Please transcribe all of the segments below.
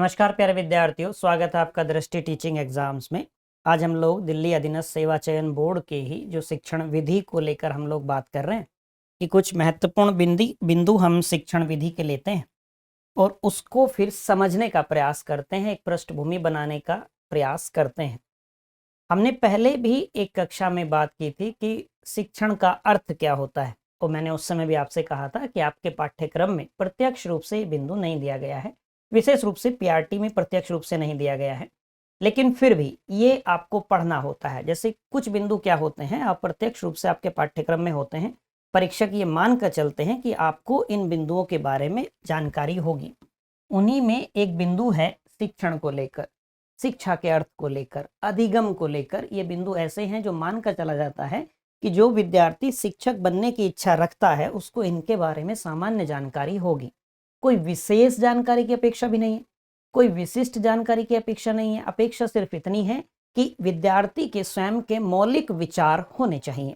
नमस्कार प्यारे विद्यार्थियों, स्वागत है आपका दृष्टि टीचिंग एग्जाम्स में। आज हम लोग दिल्ली अधीनस्थ सेवा चयन बोर्ड के ही जो शिक्षण विधि को लेकर हम लोग बात कर रहे हैं कि कुछ महत्वपूर्ण बिंदु हम शिक्षण विधि के लेते हैं और उसको फिर समझने का प्रयास करते हैं, एक पृष्ठभूमि बनाने का प्रयास करते हैं। हमने पहले भी एक कक्षा में बात की थी कि शिक्षण का अर्थ क्या होता है, और मैंने उस समय भी आपसे कहा था कि आपके पाठ्यक्रम में प्रत्यक्ष रूप से बिंदु नहीं दिया गया है, विशेष रूप से पीआरटी में प्रत्यक्ष रूप से नहीं दिया गया है, लेकिन फिर भी ये आपको पढ़ना होता है। जैसे कुछ बिंदु क्या होते हैं, अप्रत्यक्ष रूप से आपके पाठ्यक्रम में होते हैं, परीक्षक ये मानकर चलते हैं कि आपको इन बिंदुओं के बारे में जानकारी होगी। उन्हीं में एक बिंदु है शिक्षण को लेकर, शिक्षा के अर्थ को लेकर, अधिगम को लेकर। ये बिंदु ऐसे हैं जो मानकर चला जाता है कि जो विद्यार्थी शिक्षक बनने की इच्छा रखता है उसको इनके बारे में सामान्य जानकारी होगी। कोई विशेष जानकारी की अपेक्षा भी नहीं है, कोई विशिष्ट जानकारी की अपेक्षा नहीं है। अपेक्षा सिर्फ इतनी है कि विद्यार्थी के स्वयं के मौलिक विचार होने चाहिए।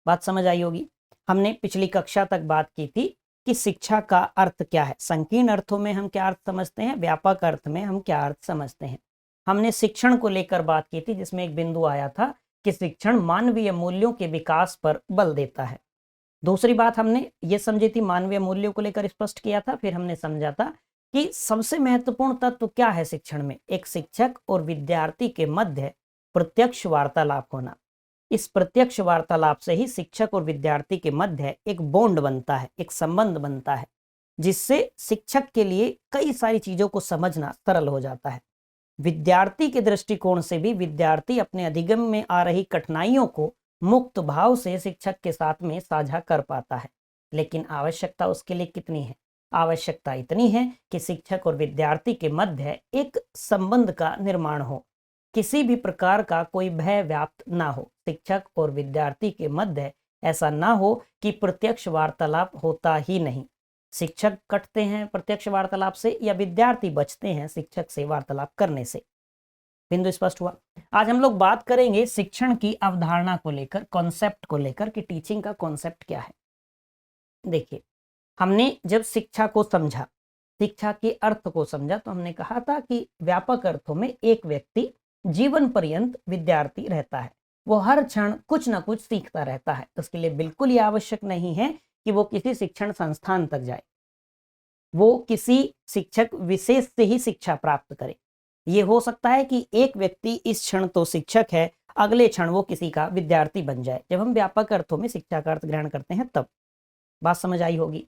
बात समझ आई होगी। हमने पिछली कक्षा तक बात की थी कि शिक्षा का अर्थ क्या है, संकीर्ण अर्थों में हम क्या अर्थ समझते हैं, व्यापक अर्थ में हम क्या अर्थ समझते हैं। हमने शिक्षण को लेकर बात की थी जिसमें एक बिंदु आया था कि शिक्षण मानवीय मूल्यों के विकास पर बल देता है। दूसरी बात हमने ये समझी थी, मानवीय मूल्यों को लेकर स्पष्ट किया था। फिर हमने समझा था कि सबसे महत्वपूर्ण तत्व क्या है शिक्षण में, एक शिक्षक और विद्यार्थी के मध्य प्रत्यक्ष वार्तालाप होना। इस प्रत्यक्ष वार्तालाप से ही शिक्षक और विद्यार्थी के मध्य एक बॉन्ड बनता है, एक संबंध बनता है, जिससे शिक्षक के लिए कई सारी चीजों को समझना सरल हो जाता है। विद्यार्थी के दृष्टिकोण से भी विद्यार्थी अपने अधिगम में आ रही कठिनाइयों को मुक्त भाव से शिक्षक के साथ में साझा कर पाता है। लेकिन आवश्यकता उसके लिए कितनी है? आवश्यकता इतनी है कि शिक्षक और विद्यार्थी के मध्य एक संबंध का निर्माण हो, किसी भी प्रकार का कोई भय व्याप्त ना हो। शिक्षक और विद्यार्थी के मध्य ऐसा ना हो कि प्रत्यक्ष वार्तालाप होता ही नहीं, शिक्षक कटते हैं प्रत्यक्ष वार्तालाप से या विद्यार्थी बचते हैं शिक्षक से वार्तालाप करने से। बिंदु स्पष्ट हुआ। आज हम लोग बात करेंगे शिक्षण की अवधारणा को लेकर, कॉन्सेप्ट को लेकर कि टीचिंग का कॉन्सेप्ट क्या है। देखिए, हमने जब शिक्षा को समझा, शिक्षा के अर्थ को समझा, तो हमने कहा था कि व्यापक अर्थों में एक व्यक्ति जीवन पर्यंत विद्यार्थी रहता है, वो हर क्षण कुछ ना कुछ सीखता रहता है। तो उसके लिए बिल्कुल ये आवश्यक नहीं है कि वो किसी शिक्षण संस्थान तक जाए, वो किसी शिक्षक विशेष से ही शिक्षा प्राप्त करे। ये हो सकता है कि एक व्यक्ति इस क्षण तो शिक्षक है, अगले क्षण वो किसी का विद्यार्थी बन जाए। जब हम व्यापक अर्थों में शिक्षा का अर्थ ग्रहण करते हैं तब। बात समझ आई होगी।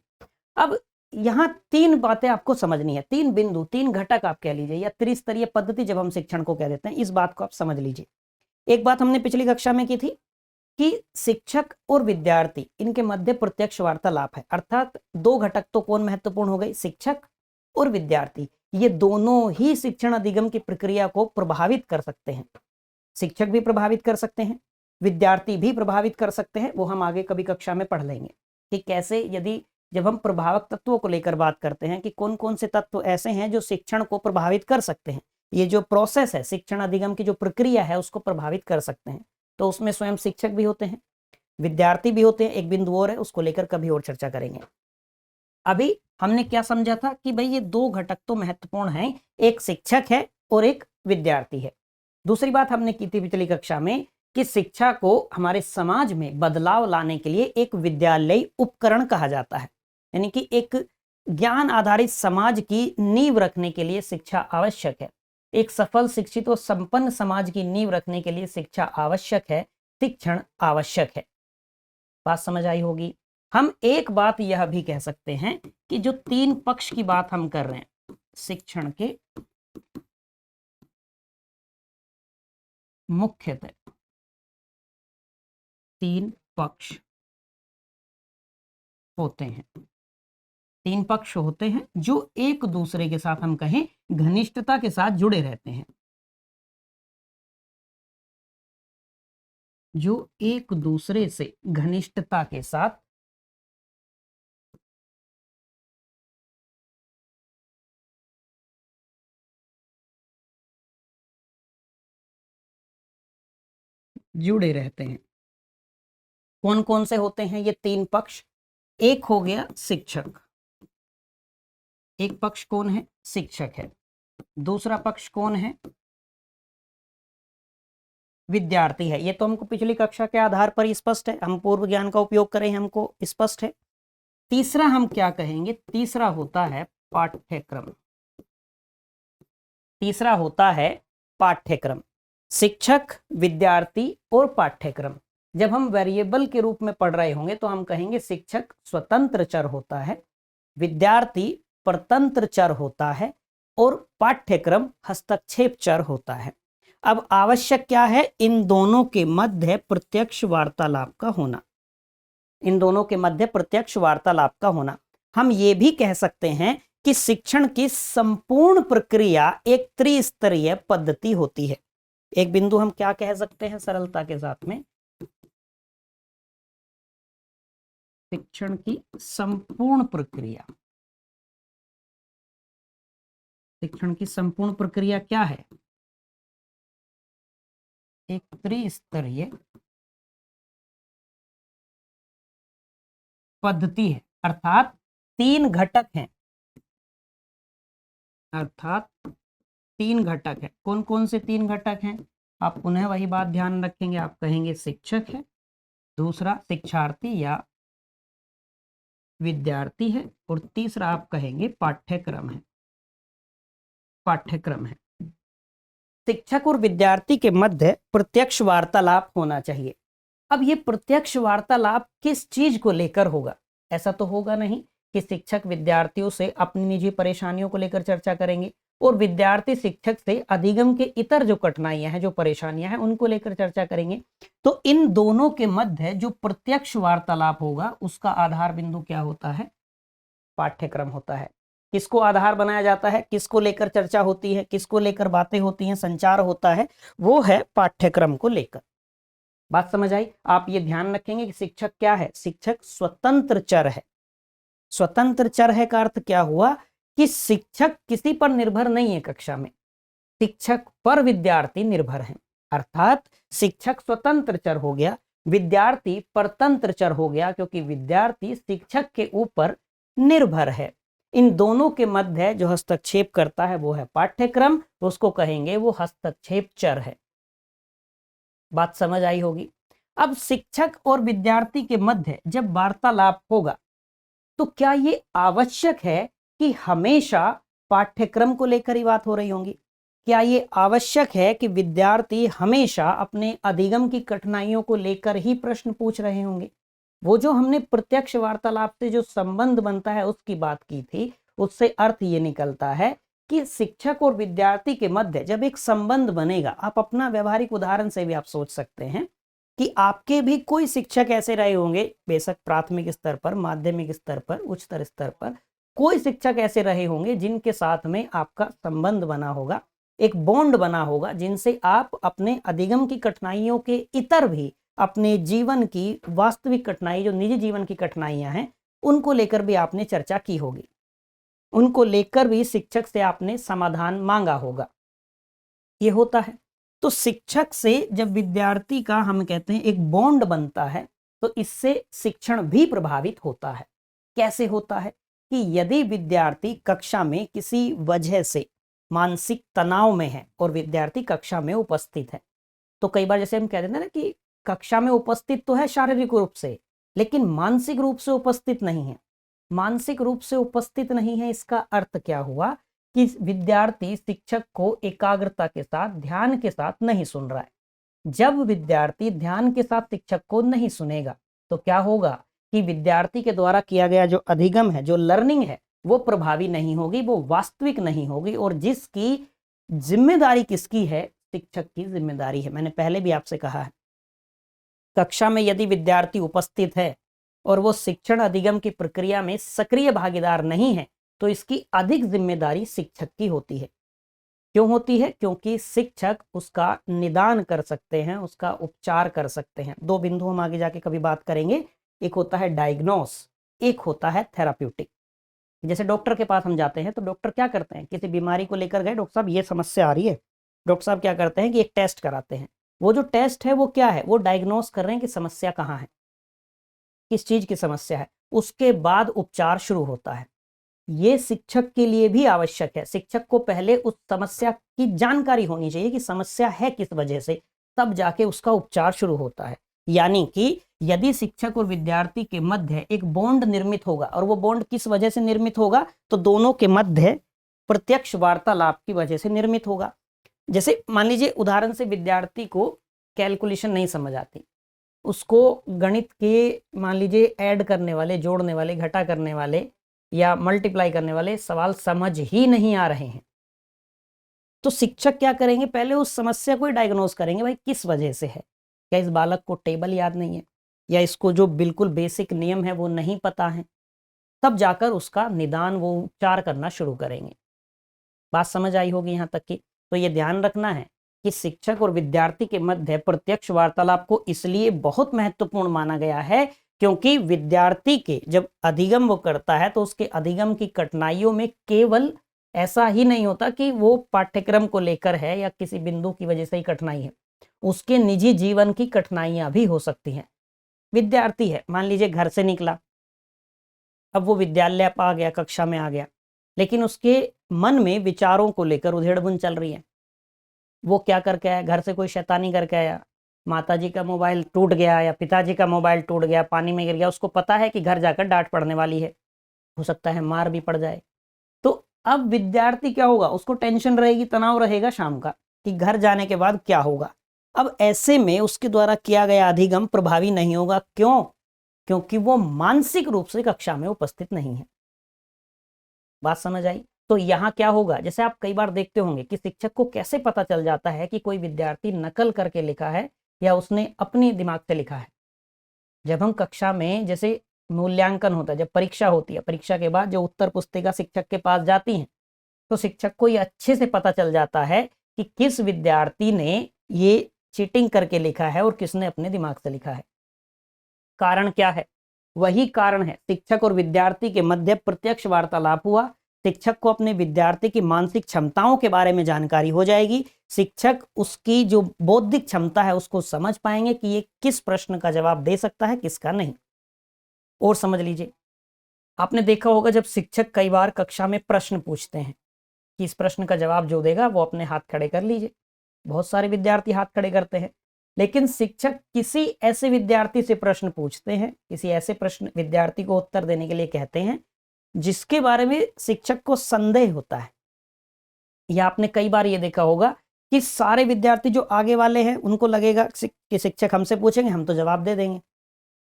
अब यहाँ तीन बातें आपको समझनी है, तीन बिंदु, तीन घटक आप कह लीजिए, या त्रिस्तरीय पद्धति जब हम शिक्षण को कह देते हैं, इस बात को आप समझ लीजिए। एक बात हमने पिछली कक्षा में की थी कि शिक्षक और विद्यार्थी इनके मध्य प्रत्यक्ष वार्तालाप है, अर्थात दो घटक तो कौन महत्वपूर्ण हो गए, शिक्षक और विद्यार्थी। ये दोनों ही शिक्षण अधिगम की प्रक्रिया को प्रभावित कर सकते हैं। शिक्षक भी प्रभावित कर सकते हैं, विद्यार्थी भी प्रभावित कर सकते हैं। वो हम आगे कभी कक्षा में पढ़ लेंगे कि कैसे, यदि जब हम प्रभावक तत्वों को लेकर बात करते हैं कि कौन कौन से तत्व ऐसे हैं जो शिक्षण को प्रभावित कर सकते हैं, ये जो प्रोसेस है, शिक्षण अधिगम की जो प्रक्रिया है उसको प्रभावित कर सकते हैं, तो उसमें स्वयं शिक्षक भी होते हैं, विद्यार्थी भी होते हैं। एक बिंदु और है, उसको लेकर कभी और चर्चा करेंगे। अभी हमने क्या समझा था कि भाई ये दो घटक तो महत्वपूर्ण हैं, एक शिक्षक है और एक विद्यार्थी है। दूसरी बात हमने की थी पिछली कक्षा में कि शिक्षा को हमारे समाज में बदलाव लाने के लिए एक विद्यालय उपकरण कहा जाता है, यानी कि एक ज्ञान आधारित समाज की नींव रखने के लिए शिक्षा आवश्यक है। एक सफल, शिक्षित और संपन्न समाज की नींव रखने के लिए शिक्षा आवश्यक है, शिक्षण आवश्यक है। बात समझ आई होगी। हम एक बात यह भी कह सकते हैं कि जो तीन पक्ष की बात हम कर रहे हैं, शिक्षण के मुख्यतः तीन पक्ष होते हैं, तीन पक्ष होते हैं जो एक दूसरे के साथ, हम कहें घनिष्ठता के साथ जुड़े रहते हैं, जो एक दूसरे से घनिष्ठता के साथ जुड़े रहते हैं। कौन कौन से होते हैं ये तीन पक्ष? एक हो गया शिक्षक, एक पक्ष कौन है, शिक्षक है। दूसरा पक्ष कौन है? विद्यार्थी है। ये तो हमको पिछली कक्षा के आधार पर स्पष्ट है, हम पूर्व ज्ञान का उपयोग करें हमको स्पष्ट है। तीसरा हम क्या कहेंगे? तीसरा होता है पाठ्यक्रम। तीसरा होता है पाठ्यक्रम। शिक्षक, विद्यार्थी और पाठ्यक्रम। जब हम वेरिएबल के रूप में पढ़ रहे होंगे तो हम कहेंगे शिक्षक स्वतंत्र चर होता है, विद्यार्थी परतंत्र चर होता है और पाठ्यक्रम हस्तक्षेप चर होता है। अब आवश्यक क्या है? इन दोनों के मध्य प्रत्यक्ष वार्तालाप का होना। इन दोनों के मध्य प्रत्यक्ष वार्तालाप का होना। हम ये भी कह सकते हैं कि शिक्षण की संपूर्ण प्रक्रिया एक त्रिस्तरीय पद्धति होती है। एक बिंदु हम क्या कह सकते हैं सरलता के साथ में? शिक्षण की संपूर्ण प्रक्रिया, शिक्षण की संपूर्ण प्रक्रिया क्या है? एक त्रिस्तरीय पद्धति है, अर्थात तीन घटक हैं। अर्थात तीन घटक है। कौन कौन से तीन घटक हैं? आप पुनः वही बात ध्यान रखेंगे, आप कहेंगे शिक्षक है, दूसरा शिक्षार्थी या विद्यार्थी है और तीसरा आप कहेंगे पाठ्यक्रम है। पाठ्यक्रम है। शिक्षक और विद्यार्थी के मध्य प्रत्यक्ष वार्तालाप होना चाहिए। अब ये प्रत्यक्ष वार्तालाप किस चीज को लेकर होगा? ऐसा तो होगा नहीं कि शिक्षक विद्यार्थियों से अपनी निजी परेशानियों को लेकर चर्चा करेंगे और विद्यार्थी शिक्षक से अधिगम के इतर जो कठिनाइयां हैं, जो परेशानियां हैं, उनको लेकर चर्चा करेंगे। तो इन दोनों के मध्य जो प्रत्यक्ष वार्तालाप होगा उसका आधार बिंदु क्या होता है? पाठ्यक्रम होता है। किसको आधार बनाया जाता है? किसको लेकर चर्चा होती है, किसको लेकर बातें होती हैं, संचार होता है? वो है पाठ्यक्रम को लेकर। बात समझ आई? आप ये ध्यान रखेंगे कि शिक्षक क्या है? शिक्षक स्वतंत्र चर है। स्वतंत्र चर है का अर्थ क्या हुआ? कि शिक्षक किसी पर निर्भर नहीं है कक्षा में, शिक्षक पर विद्यार्थी निर्भर है। अर्थात शिक्षक स्वतंत्र चर हो गया, विद्यार्थी परतंत्र चर हो गया, क्योंकि विद्यार्थी शिक्षक के ऊपर निर्भर है। इन दोनों के मध्य जो हस्तक्षेप करता है वो है पाठ्यक्रम, उसको कहेंगे वो हस्तक्षेप चर है। बात समझ आई होगी। अब शिक्षक और विद्यार्थी के मध्य जब वार्तालाप होगा तो क्या ये आवश्यक है कि हमेशा पाठ्यक्रम को लेकर ही बात हो रही होंगी? क्या ये आवश्यक है कि विद्यार्थी हमेशा अपने अधिगम की कठिनाइयों को लेकर ही प्रश्न पूछ रहे होंगे? वो जो हमने प्रत्यक्ष वार्तालाप से जो संबंध बनता है उसकी बात की थी, उससे अर्थ ये निकलता है कि शिक्षक और विद्यार्थी के मध्य जब एक संबंध बनेगा, आप अपना व्यवहारिक उदाहरण से भी आप सोच सकते हैं कि आपके भी कोई शिक्षक ऐसे रहे होंगे, बेशक प्राथमिक स्तर पर, माध्यमिक स्तर पर, उच्चतर स्तर पर कोई शिक्षक ऐसे रहे होंगे जिनके साथ में आपका संबंध बना होगा, एक बॉन्ड बना होगा, जिनसे आप अपने अधिगम की कठिनाइयों के इतर भी अपने जीवन की वास्तविक कठिनाई, जो निजी जीवन की कठिनाइयां हैं, उनको लेकर भी आपने चर्चा की होगी, उनको लेकर भी शिक्षक से आपने समाधान मांगा होगा। ये होता है। तो शिक्षक से जब विद्यार्थी का हम कहते हैं एक बॉन्ड बनता है तो इससे शिक्षण भी प्रभावित होता है। कैसे होता है? कि यदि विद्यार्थी कक्षा में किसी वजह से मानसिक तनाव में है और विद्यार्थी कक्षा में उपस्थित है, तो कई बार जैसे हम कह देते हैं ना कि कक्षा में उपस्थित तो है शारीरिक रूप से, लेकिन मानसिक रूप से उपस्थित नहीं है। मानसिक रूप से उपस्थित नहीं है, इसका अर्थ क्या हुआ? कि विद्यार्थी शिक्षक को एकाग्रता के साथ, ध्यान के साथ नहीं सुन रहा है। जब विद्यार्थी ध्यान के साथ शिक्षक को नहीं सुनेगा तो क्या होगा? कि विद्यार्थी के द्वारा किया गया जो अधिगम है, जो लर्निंग है, वो प्रभावी नहीं होगी, वो वास्तविक नहीं होगी। और जिसकी जिम्मेदारी किसकी है? शिक्षक की जिम्मेदारी है। मैंने पहले भी आपसे कहा है, कक्षा में यदि विद्यार्थी उपस्थित है और वो शिक्षण अधिगम की प्रक्रिया में सक्रिय भागीदार नहीं है तो इसकी अधिक जिम्मेदारी शिक्षक की होती है। क्यों होती है? क्योंकि शिक्षक उसका निदान कर सकते हैं, उसका उपचार कर सकते हैं। दो बिंदु हम आगे जाके कभी बात करेंगे, एक होता है डायग्नोस, एक होता है थेराप्यूटिक। जैसे डॉक्टर के पास हम जाते हैं तो डॉक्टर क्या करते हैं? किसी बीमारी को लेकर गए, डॉक्टर साहब ये समस्या आ रही है, डॉक्टर साहब क्या करते हैं कि एक टेस्ट कराते हैं। वो जो टेस्ट है वो क्या है? वो डायग्नोस कर रहे हैं कि समस्या कहाँ है, किस चीज की समस्या है, उसके बाद उपचार शुरू होता है। ये शिक्षक के लिए भी आवश्यक है। शिक्षक को पहले उस समस्या की जानकारी होनी चाहिए कि समस्या है किस वजह से, तब जाके उसका उपचार शुरू होता है। यानी कि यदि शिक्षक और विद्यार्थी के मध्य एक बॉन्ड निर्मित होगा, और वो बॉन्ड किस वजह से निर्मित होगा, तो दोनों के मध्य प्रत्यक्ष वार्तालाप की वजह से निर्मित होगा। जैसे मान लीजिए उदाहरण से विद्यार्थी को कैलकुलेशन नहीं समझ आती, उसको गणित के मान लीजिए ऐड करने वाले, जोड़ने वाले, घटा करने वाले या मल्टीप्लाई करने वाले सवाल समझ ही नहीं आ रहे हैं, तो शिक्षक क्या करेंगे, पहले उस समस्या को ही डायग्नोज करेंगे, भाई किस वजह से है। क्या इस बालक को टेबल याद नहीं है, या इसको जो बिल्कुल बेसिक नियम है वो नहीं पता है, तब जाकर उसका निदान, वो उपचार करना शुरू करेंगे। बात समझ आई होगी यहाँ तक की। तो ये ध्यान रखना है कि शिक्षक और विद्यार्थी के मध्य प्रत्यक्ष वार्तालाप को इसलिए बहुत महत्वपूर्ण माना गया है क्योंकि विद्यार्थी के जब अधिगम वो करता है तो उसके अधिगम की कठिनाइयों में केवल ऐसा ही नहीं होता कि वो पाठ्यक्रम को लेकर है या किसी बिंदु की वजह से ही कठिनाई है, उसके निजी जीवन की कठिनाइयां भी हो सकती हैं। विद्यार्थी है, मान लीजिए घर से निकला, अब वो विद्यालय आ गया, कक्षा में आ गया, लेकिन उसके मन में विचारों को लेकर उधेड़-बुन चल रही है। वो क्या करके आया, घर से कोई शैतानी करके आया, माताजी का मोबाइल टूट गया या पिताजी का मोबाइल टूट गया, पानी में गिर गया, उसको पता है कि घर जाकर डांट पड़ने वाली है, हो सकता है मार भी पड़ जाए। तो अब विद्यार्थी क्या होगा, उसको टेंशन रहेगी, तनाव रहेगा शाम का कि घर जाने के बाद क्या होगा। अब ऐसे में उसके द्वारा किया गया अधिगम प्रभावी नहीं होगा। क्यों? क्योंकि वो मानसिक रूप से कक्षा में उपस्थित नहीं है। बात समझ आई? तो यहाँ क्या होगा, जैसे आप कई बार देखते होंगे कि शिक्षक को कैसे पता चल जाता है कि कोई विद्यार्थी नकल करके लिखा है या उसने अपनी दिमाग से लिखा है। जब हम कक्षा में जैसे मूल्यांकन होता है, जब परीक्षा होती है, परीक्षा के बाद जो उत्तर पुस्तिका शिक्षक के पास जाती है, तो शिक्षक को ये अच्छे से पता चल जाता है कि किस विद्यार्थी ने ये चीटिंग करके लिखा है और किसने अपने दिमाग से लिखा है। कारण क्या है? वही कारण है, शिक्षक और विद्यार्थी के मध्य प्रत्यक्ष वार्तालाप हुआ, शिक्षक को अपने विद्यार्थी की मानसिक क्षमताओं के बारे में जानकारी हो जाएगी, शिक्षक उसकी जो बौद्धिक क्षमता है उसको समझ पाएंगे कि ये किस प्रश्न का जवाब दे सकता है, किसका नहीं। और समझ लीजिए, आपने देखा होगा जब शिक्षक कई बार कक्षा में प्रश्न पूछते हैं कि इस प्रश्न का जवाब जो देगा वो अपने हाथ खड़े कर लीजिए। बहुत सारे विद्यार्थी हाथ खड़े करते हैं, लेकिन शिक्षक किसी ऐसे विद्यार्थी से प्रश्न पूछते हैं, किसी ऐसे प्रश्न विद्यार्थी को उत्तर देने के लिए कहते हैं जिसके बारे में शिक्षक को संदेह होता है। या आपने कई बार ये देखा होगा कि सारे विद्यार्थी जो आगे वाले हैं उनको लगेगा कि शिक्षक हमसे पूछेंगे, हम तो जवाब दे देंगे।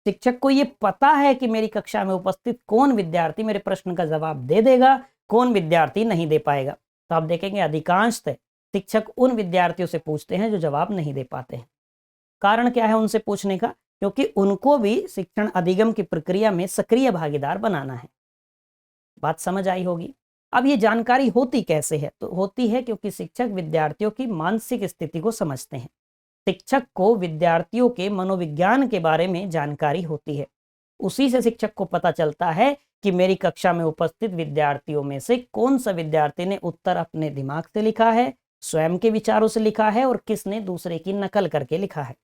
शिक्षक को ये पता है कि मेरी कक्षा में उपस्थित कौन विद्यार्थी मेरे प्रश्न का जवाब दे देगा, कौन विद्यार्थी नहीं दे पाएगा। तो आप देखेंगे अधिकांशतः शिक्षक उन विद्यार्थियों से पूछते हैं जो जवाब नहीं दे पाते हैं। कारण क्या है उनसे पूछने का? क्योंकि उनको भी शिक्षण अधिगम की प्रक्रिया में सक्रिय भागीदार बनाना है। बात समझ आई होगी। अब ये जानकारी होती कैसे है? तो होती है क्योंकि शिक्षक विद्यार्थियों की मानसिक स्थिति को समझते हैं। शिक्षक को विद्यार्थियों के मनोविज्ञान के बारे में जानकारी होती है, उसी से शिक्षक को पता चलता है कि मेरी कक्षा में उपस्थित विद्यार्थियों में से कौन सा विद्यार्थी ने उत्तर अपने दिमाग से लिखा है, स्वयं के विचारों से लिखा है, और किसने दूसरे की नकल करके लिखा है।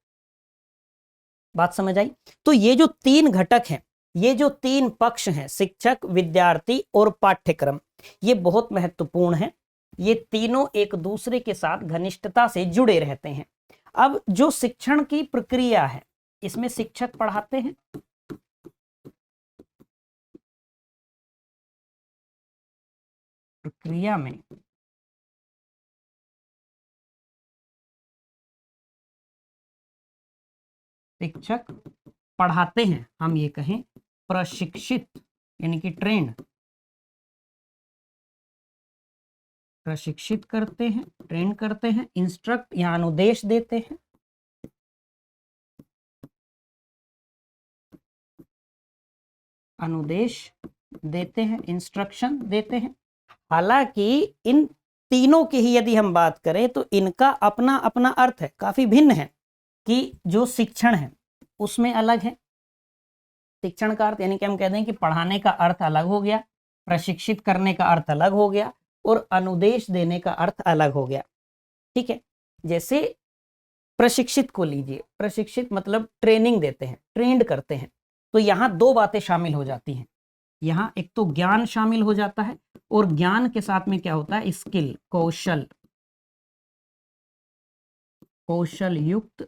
बात समझ आई? तो ये जो तीन घटक हैं, ये जो तीन पक्ष हैं, शिक्षक, विद्यार्थी और पाठ्यक्रम, ये बहुत महत्वपूर्ण है। ये तीनों एक दूसरे के साथ घनिष्ठता से जुड़े रहते हैं। अब जो शिक्षण की प्रक्रिया है, इसमें शिक्षक पढ़ाते हैं, प्रक्रिया में शिक्षक पढ़ाते हैं, हम ये कहें प्रशिक्षित यानी कि ट्रेंड, प्रशिक्षित करते हैं, ट्रेन करते हैं, इंस्ट्रक्ट या अनुदेश देते हैं, अनुदेश देते हैं, इंस्ट्रक्शन देते हैं। हालांकि इन तीनों की ही यदि हम बात करें तो इनका अपना अपना अर्थ है, काफी भिन्न है। कि जो शिक्षण है उसमें अलग है, शिक्षण का अर्थ यानी कि हम कहते हैं कि पढ़ाने का अर्थ अलग हो गया, प्रशिक्षित करने का अर्थ अलग हो गया, और अनुदेश देने का अर्थ अलग हो गया। ठीक है, जैसे प्रशिक्षित को लीजिए, प्रशिक्षित मतलब ट्रेनिंग देते हैं, ट्रेंड करते हैं, तो यहाँ दो बातें शामिल हो जाती हैं। यहाँ एक तो ज्ञान शामिल हो जाता है और ज्ञान के साथ में क्या होता है, स्किल, कौशल, कौशल युक्त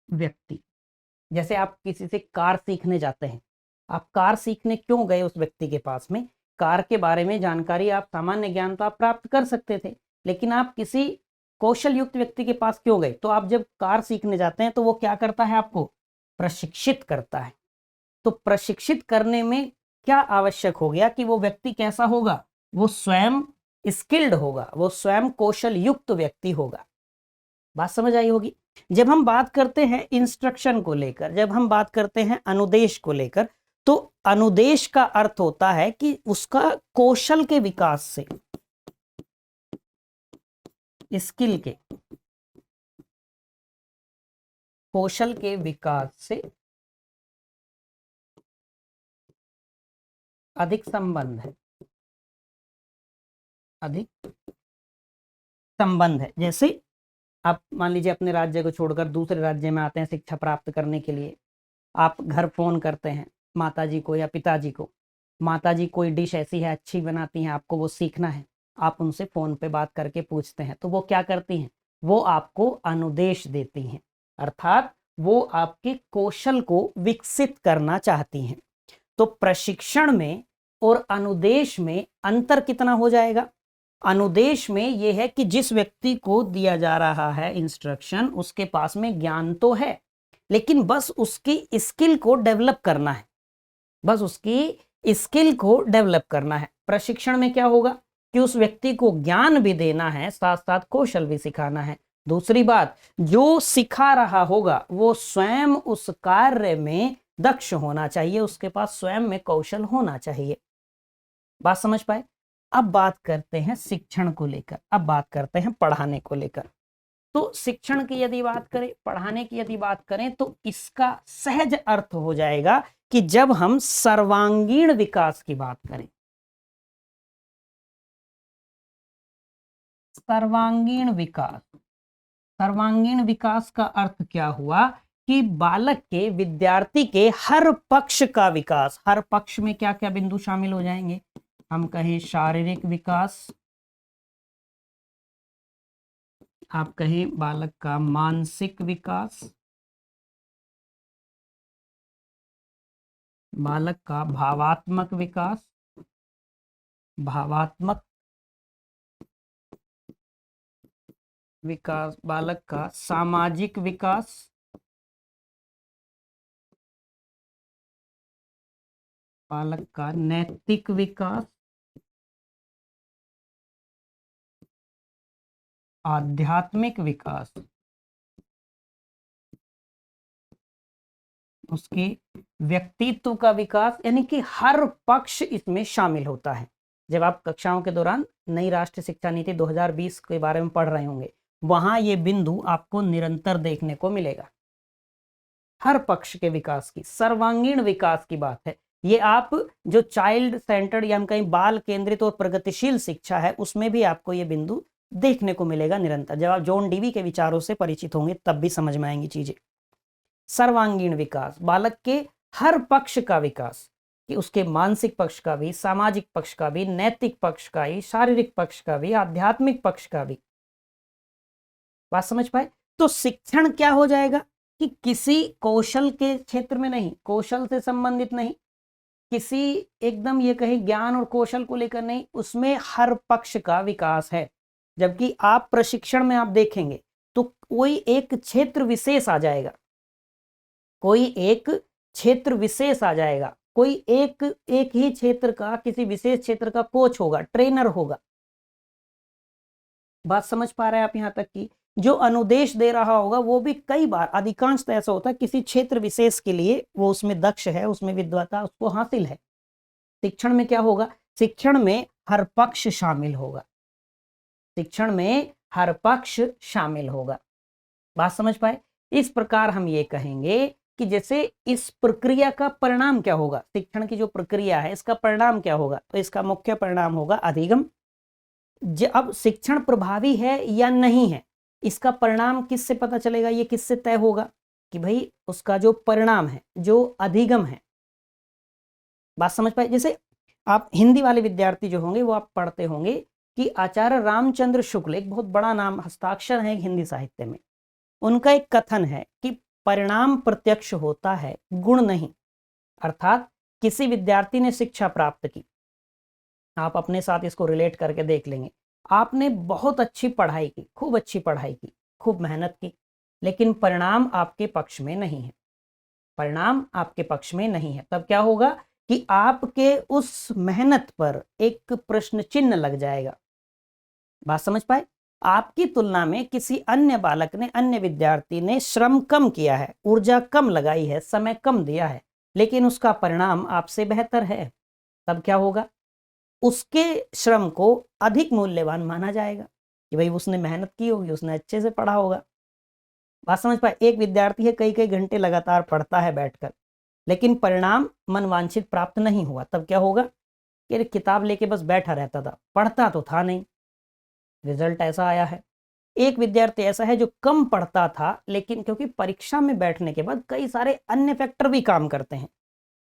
व्यक्ति। जैसे आप किसी से कार सीखने जाते हैं, आप कार सीखने क्यों गए उस व्यक्ति के पास में, कार के बारे में जानकारी, आप सामान्य ज्ञान तो आप प्राप्त कर सकते थे, लेकिन आप किसी कौशल युक्त व्यक्ति के पास क्यों गए? तो आप जब कार सीखने जाते हैं तो वो क्या करता है, आपको प्रशिक्षित करता है। तो प्रशिक्षित करने में क्या आवश्यक हो गया कि वो व्यक्ति कैसा होगा, वो स्वयं स्किल्ड होगा, वो स्वयं कौशल युक्त व्यक्ति होगा। बात समझ आई होगी। जब हम बात करते हैं इंस्ट्रक्शन को लेकर, जब हम बात करते हैं अनुदेश को लेकर, तो अनुदेश का अर्थ होता है कि उसका कौशल के विकास से, स्किल के, कौशल के विकास से अधिक संबंध है, अधिक संबंध है। जैसे आप मान लीजिए अपने राज्य को छोड़कर दूसरे राज्य में आते हैं शिक्षा प्राप्त करने के लिए, आप घर फोन करते हैं माताजी को या पिताजी को, माताजी कोई डिश ऐसी है अच्छी बनाती हैं, आपको वो सीखना है, आप उनसे फोन पे बात करके पूछते हैं, तो वो क्या करती हैं, वो आपको अनुदेश देती हैं, अर्थात वो आपके कौशल को विकसित करना चाहती हैं। तो प्रशिक्षण में और अनुदेश में अंतर कितना हो जाएगा? अनुदेश में यह है कि जिस व्यक्ति को दिया जा रहा है इंस्ट्रक्शन, उसके पास में ज्ञान तो है, लेकिन बस उसकी स्किल को डेवलप करना है, बस उसकी स्किल को डेवलप करना है। प्रशिक्षण में क्या होगा कि उस व्यक्ति को ज्ञान भी देना है, साथ साथ कौशल भी सिखाना है। दूसरी बात, जो सिखा रहा होगा वो स्वयं उस कार्य में दक्ष होना चाहिए, उसके पास स्वयं में कौशल होना चाहिए। बात समझ पाए? अब बात करते हैं शिक्षण को लेकर, अब बात करते हैं पढ़ाने को लेकर। तो शिक्षण की यदि बात करें, पढ़ाने की यदि बात करें, तो इसका सहज अर्थ हो जाएगा कि जब हम सर्वांगीण विकास की बात करें, सर्वांगीण विकास, सर्वांगीण विकास का अर्थ क्या हुआ कि बालक के, विद्यार्थी के हर पक्ष का विकास। हर पक्ष में क्या क्या बिंदु शामिल हो जाएंगे? हम कहें शारीरिक विकास, आप कहें बालक का मानसिक विकास, बालक का भावात्मक विकास, भावात्मक विकास, बालक का सामाजिक विकास, बालक का नैतिक विकास, आध्यात्मिक विकास, उसके व्यक्तित्व का विकास, यानी कि हर पक्ष इसमें शामिल होता है। जब आप कक्षाओं के दौरान नई राष्ट्रीय शिक्षा नीति 2020 के बारे में पढ़ रहे होंगे, वहां ये बिंदु आपको निरंतर देखने को मिलेगा। हर पक्ष के विकास की, सर्वांगीण विकास की बात है ये। आप जो चाइल्ड सेंटर्ड या हम कहीं बाल केंद्रित और प्रगतिशील शिक्षा है, उसमें भी आपको ये बिंदु देखने को मिलेगा निरंतर। जब आप जॉन डीवी के विचारों से परिचित होंगे तब भी समझ में आएंगी चीजें। सर्वांगीण विकास, बालक के हर पक्ष का विकास, कि उसके मानसिक पक्ष का भी, सामाजिक पक्ष का भी, नैतिक पक्ष का भी, शारीरिक पक्ष का भी, आध्यात्मिक पक्ष का भी। बात समझ पाए? तो शिक्षण क्या हो जाएगा कि किसी कौशल के क्षेत्र में नहीं, कौशल से संबंधित नहीं, किसी एकदम ये कहीं ज्ञान और कौशल को लेकर नहीं, उसमें हर पक्ष का विकास है। जबकि आप प्रशिक्षण में आप देखेंगे तो कोई एक क्षेत्र विशेष आ जाएगा, कोई एक क्षेत्र विशेष आ जाएगा, कोई एक ही क्षेत्र का, किसी विशेष क्षेत्र का कोच होगा, ट्रेनर होगा। बात समझ पा रहे हैं आप? यहां तक कि जो अनुदेश दे रहा होगा वो भी कई बार, अधिकांशतः ऐसा होता है किसी क्षेत्र विशेष के लिए वो उसमें दक्ष है, उसमें विद्वता उसको हासिल है। शिक्षण में क्या होगा? शिक्षण में हर पक्ष शामिल होगा, शिक्षण में हर पक्ष शामिल होगा। बात समझ पाए? इस प्रकार हम ये कहेंगे कि जैसे इस प्रक्रिया का परिणाम क्या होगा, शिक्षण की जो प्रक्रिया है इसका परिणाम क्या होगा, तो इसका मुख्य परिणाम होगा अधिगम। अब शिक्षण प्रभावी है या नहीं है, इसका परिणाम किससे पता चलेगा, ये किससे तय होगा कि भाई उसका जो परिणाम है, जो अधिगम है, बात समझ पाए? जैसे आप हिंदी वाले विद्यार्थी जो होंगे वो आप पढ़ते होंगे कि आचार्य रामचंद्र शुक्ल, एक बहुत बड़ा नाम, हस्ताक्षर है हिंदी साहित्य में। उनका एक कथन है कि परिणाम प्रत्यक्ष होता है, गुण नहीं। अर्थात किसी विद्यार्थी ने शिक्षा प्राप्त की, आप अपने साथ इसको रिलेट करके देख लेंगे। आपने बहुत अच्छी पढ़ाई की, खूब अच्छी पढ़ाई की, खूब मेहनत की, लेकिन परिणाम आपके पक्ष में नहीं है, परिणाम आपके पक्ष में नहीं है। तब क्या होगा कि आपके उस मेहनत पर एक प्रश्न चिन्ह लग जाएगा। बात समझ पाए? आपकी तुलना में किसी अन्य बालक ने, अन्य विद्यार्थी ने श्रम कम किया है, ऊर्जा कम लगाई है, समय कम दिया है, लेकिन उसका परिणाम आपसे बेहतर है। तब क्या होगा? उसके श्रम को अधिक मूल्यवान माना जाएगा कि भाई उसने मेहनत की होगी, उसने अच्छे से पढ़ा होगा। बात समझ पाए? एक विद्यार्थी है, कई कई घंटे लगातार पढ़ता है बैठकर, लेकिन परिणाम मनवांछित प्राप्त नहीं हुआ। तब क्या होगा कि किताब लेके बस बैठा रहता था, पढ़ता तो था नहीं, रिजल्ट ऐसा आया है। एक विद्यार्थी ऐसा है जो कम पढ़ता था, लेकिन क्योंकि परीक्षा में बैठने के बाद कई सारे अन्य फैक्टर भी काम करते हैं।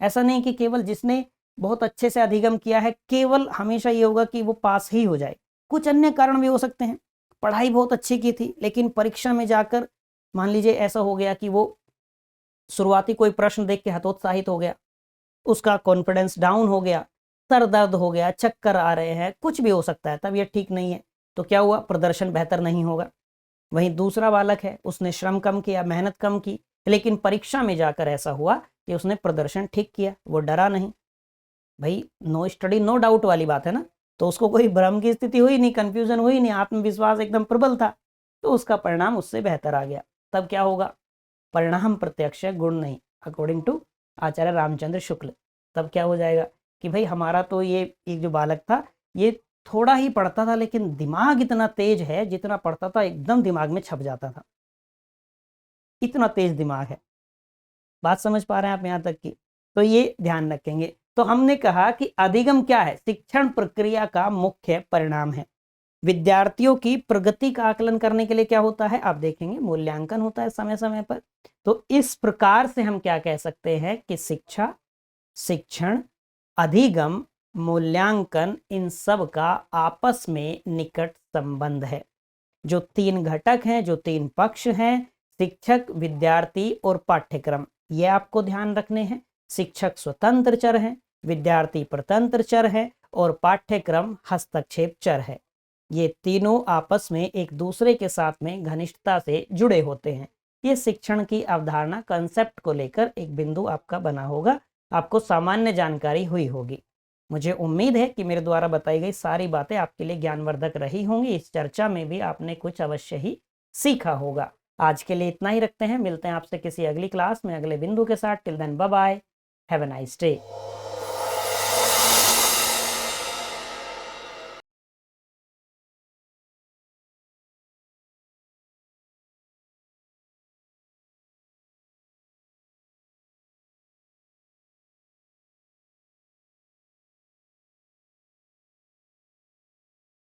ऐसा नहीं कि केवल जिसने बहुत अच्छे से अधिगम किया है केवल हमेशा ये होगा कि वो पास ही हो जाए, कुछ अन्य कारण भी हो सकते हैं। पढ़ाई बहुत अच्छी की थी, लेकिन परीक्षा में जाकर मान लीजिए ऐसा हो गया कि वो शुरुआती कोई प्रश्न देख के हतोत्साहित हो गया, उसका कॉन्फिडेंस डाउन हो गया, सर दर्द हो गया, चक्कर आ रहे हैं, कुछ भी हो सकता है, तब ये ठीक नहीं है। तो क्या हुआ? प्रदर्शन बेहतर नहीं होगा। वहीं दूसरा बालक है, उसने श्रम कम किया, मेहनत कम की, लेकिन परीक्षा में जाकर ऐसा हुआ कि उसने प्रदर्शन ठीक किया, वो डरा नहीं। भाई नो स्टडी नो डाउट वाली बात है ना, तो उसको कोई भ्रम की स्थिति हुई नहीं, कंफ्यूजन हुई नहीं, आत्मविश्वास एकदम प्रबल था, तो उसका परिणाम उससे बेहतर आ गया। तब क्या होगा? परिणाम प्रत्यक्ष है, गुण नहीं, अकॉर्डिंग टू आचार्य रामचंद्र शुक्ल। तब क्या हो जाएगा कि भाई हमारा तो ये एक जो बालक था ये थोड़ा ही पढ़ता था, लेकिन दिमाग इतना तेज है, जितना पढ़ता था एकदम दिमाग में छप जाता था, इतना तेज दिमाग है। बात समझ पा रहे हैं आप यहाँ तक की? तो ये ध्यान रखेंगे। तो हमने कहा कि अधिगम क्या है? शिक्षण प्रक्रिया का मुख्य परिणाम है। विद्यार्थियों की प्रगति का आकलन करने के लिए क्या होता है आप देखेंगे, मूल्यांकन होता है समय समय पर। तो इस प्रकार से हम क्या कह सकते हैं कि शिक्षा, शिक्षण, अधिगम, मूल्यांकन, इन सब का आपस में निकट संबंध है। जो तीन घटक हैं, जो तीन पक्ष हैं, शिक्षक, विद्यार्थी और पाठ्यक्रम, ये आपको ध्यान रखने हैं। शिक्षक स्वतंत्र चर है, विद्यार्थी प्रतंत्र चर है और पाठ्यक्रम हस्तक्षेप चर है। ये तीनों आपस में एक दूसरे के साथ में घनिष्ठता से जुड़े होते हैं। ये शिक्षण की अवधारणा, कंसेप्ट को लेकर एक बिंदु आपका बना होगा, आपको सामान्य जानकारी हुई होगी। मुझे उम्मीद है कि मेरे द्वारा बताई गई सारी बातें आपके लिए ज्ञानवर्धक रही होंगी। इस चर्चा में भी आपने कुछ अवश्य ही सीखा होगा। आज के लिए इतना ही रखते हैं, मिलते हैं आपसे किसी अगली क्लास में अगले बिंदु के साथ। Till then bye bye, have a nice day.